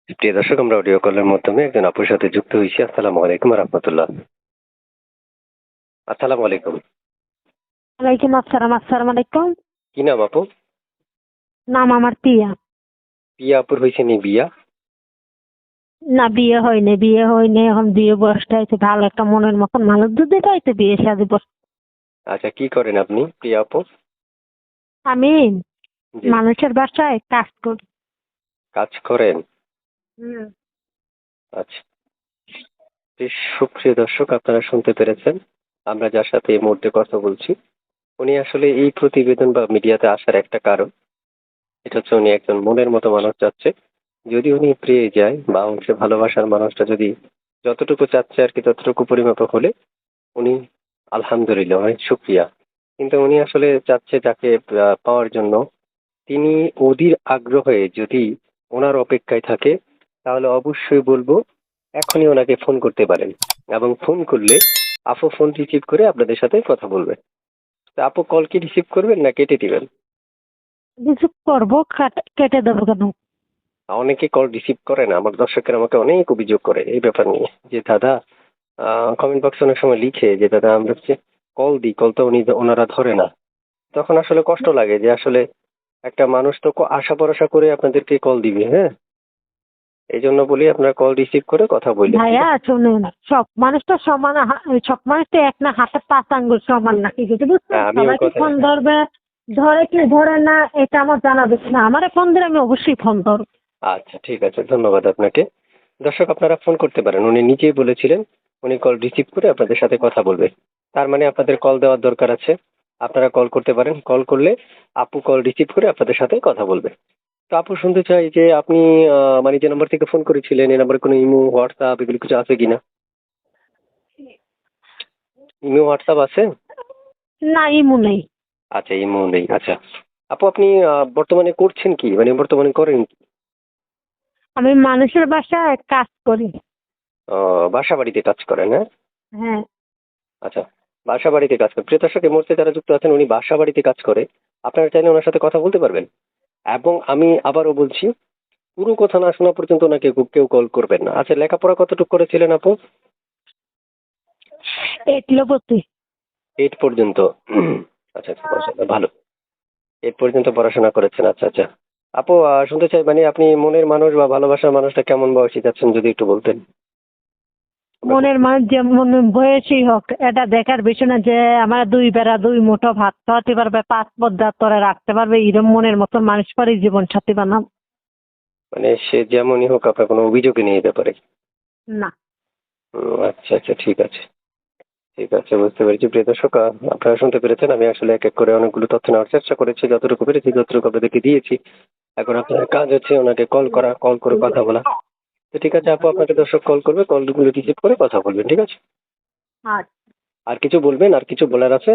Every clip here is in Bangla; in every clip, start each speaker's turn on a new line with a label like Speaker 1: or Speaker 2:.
Speaker 1: প্রিয় দর্শক, আমরা অডিও কলের মাধ্যমে একজন আপুর সাথে যুক্ত হয়েছি। আসসালামু আলাইকুম রহমতুল্লাহ। আসসালামু আলাইকুম।
Speaker 2: ওয়ালাইকুম আসসালাম। আসসালামু আলাইকুম।
Speaker 1: কি নাম আপু?
Speaker 2: নাম আমার পিয়া।
Speaker 1: পিয়া আপুর হয়েছে নি বিয়া?
Speaker 2: না, বিয়ে হয়নি, এখন বিয়ে বয়সটা হয়েছে, ভালো একটা মনের মতন মানুষ যদি পাইতে বিয়ে শাদী বস।
Speaker 1: আচ্ছা, কি করেন আপনি প্রিয়া আপু?
Speaker 2: আমি
Speaker 1: জি।
Speaker 2: মানুষের বাসায় কাজ করি।
Speaker 1: কাজ করেন?
Speaker 2: হুম।
Speaker 1: আচ্ছা। বেশ, সুপ্রিয় দর্শক, আপনারা শুনতে পেরেছেন আমরা যার সাথে এই মুহূর্তে কথা বলছি। উনি আসলে এই প্রতিবেদন বা মিডিয়াতে আসার একটা কারণ, এটা হচ্ছে উনি একজন মনের মতো মানুষ চাচ্ছে। যদি উনি পেয়ে যায় বা সে ভালোবাসার মানুষটা যদি যতটুকু চাচ্ছে আর কি ততটুকু পরিমাপক হলে উনি আলহামদুলিল্লাহ, অনেক শুকরিয়া। কিন্তু উনি আসলে চাচ্ছে যাকে পাওয়ার জন্য তিনি অধীর আগ্রহে যদি ওনার অপেক্ষায় থাকে, তাহলে অবশ্যই বলবো এখনই ওনাকে ফোন করতে পারেন। এবং ফোন করলে আপু ফোন রিসিভ করে আপনাদের সাথে কথা বলবে। তো আপু কল কি রিসিভ করবেন না কেটে দিবেন?
Speaker 2: রিসিভ করবো, কেটে দেবো কেন?
Speaker 1: অনেকে কল রিসিভ করে না। আমার দর্শকের আমাকে অনেক অভিযোগ করে এই ব্যাপার নিয়ে যে দাদা, কমেন্ট বক্সে অনেক সময় লিখে যে দাদা আমরা হচ্ছে কল দিই, কল তো ওনারা ধরে না। তখন আসলে কষ্ট লাগে যে আসলে একটা মানুষ তো আশা ভরসা করে আপনাদেরকে কল দিবে, হ্যাঁ? এই জন্য বলি আপনারা কল রিসিভ করে কথা বললেন, ঠিক
Speaker 2: ভাইয়া
Speaker 1: আছে?
Speaker 2: শুনুন, সব মানুষ তো সমান, সব মানুষ তো এক না, হাতের পাঁচ আঙ্গুল সমান না, ঠিক আছে বুঝছেন?
Speaker 1: হ্যাঁ, আমি ওই
Speaker 2: সবাই কি
Speaker 1: কথা।
Speaker 2: ফোন ধরবে, ধরে কি ধরে না, এটা আমার জানা বেশি না। আমারে ফোন দিলে আমি অবশ্যই ফোন ধরবো।
Speaker 1: আচ্ছা, ঠিক আছে, ধন্যবাদ আপনাকে। দর্শক, আপনারা ফোন করতে পারেন, উনি নিজেই বলেছিলেন উনি কল রিসিভ করে আপনাদের সাথে কথা বলবে। তার মানে আপনাদের কল দেওয়ার দরকার আছে। আপনারা কল করতে পারেন, কল করলে আপু কল রিসিভ করে আপনাদের সাথে কথা বলবে। তো আপু শুনতে চাই যে আপনি মানে যে নাম্বার থেকে ফোন করেছিলেন এই নাম্বারে কোনো ইমো হোয়াটসঅ্যাপ এগুলো কিছু আছে কিনা? ইমো হোয়াটসঅ্যাপ আছে?
Speaker 2: না, ইমু নেই।
Speaker 1: আচ্ছা, ইমো নেই। আচ্ছা আপু, আপনি বর্তমানে করছেন কি, মানে বর্তমানে করেন কি?
Speaker 2: আমি মানুষের বাসায় কাজ করি।
Speaker 1: বাসা বাড়িতে কাজ করেন, হ্যাঁ?
Speaker 2: হ্যাঁ।
Speaker 1: আচ্ছা, বাসা বাড়িতে কাজ করেন। প্রিয় দর্শক, এই মুহূর্তে যারা যুক্ত আছেন উনি বাসা বাড়িতে কাজ করে। আপনারা চাইলে ওনার সাথে কথা বলতে পারবেন। এবং আমি আবারও বলছি, পুরো কথা না শোনা পর্যন্ত ওনাকে কেউ কল করবেন না। আচ্ছা, লেখাপড়া কতটুকু করেছিলেন আপু?
Speaker 2: এটলপতি।
Speaker 1: 8 পর্যন্ত। আচ্ছা আচ্ছা, মাশাআল্লাহ, ভালো। 8 পর্যন্ত পড়াশোনা করেছেন। আচ্ছা আচ্ছা। আপু, শুনতে চাই মানে আপনি মনের মানুষ বা ভালোবাসার মানুষটা কেমন বয়সী চাচ্ছেন যদি একটু বলতেন।
Speaker 2: মনের মানুষ যেমন বয়সী হোক, এটা দেখার বিষয় না যে আমার দুই বেড়া দুই মুঠো ভাত খাওয়াতে পারবে, পাঁচ পর্দা তরে রাখতে পারবে, এরম মনের মতো মানুষ পরে জীবন সাথী বানাম।
Speaker 1: মানে সে যেমনই হোক, আপনার কোনো অভিযোগই নেই এই ব্যাপারে?
Speaker 2: না।
Speaker 1: আচ্ছা আচ্ছা, ঠিক আছে। ঠিক আছে, বুঝতে পেরেছি। প্রিয় দর্শক, আপনারা শুনতে পেরেছেন আমি আসলে এক এক করে অনেকগুলো তথ্য নেওয়ার চেষ্টা করেছি, যতটুকু পেরেছি ততটুকু আপনাদেরকে দিয়েছি। এখন আপনার কাজ হচ্ছে ওনাকে কল করা, কল করে কথা বলা। তো ঠিক আছে আপু, আপনাকে দর্শক কল করবে, কলগুলো রিসিভ করে কথা বলবেন, ঠিক আছে?
Speaker 2: আর
Speaker 1: আর কিছু বলবেন? আর কিছু বলার আছে?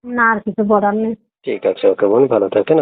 Speaker 2: না, আর কিছু বলার নেই।
Speaker 1: ঠিক আছে, ওকে বোন, ভালো থাকেন।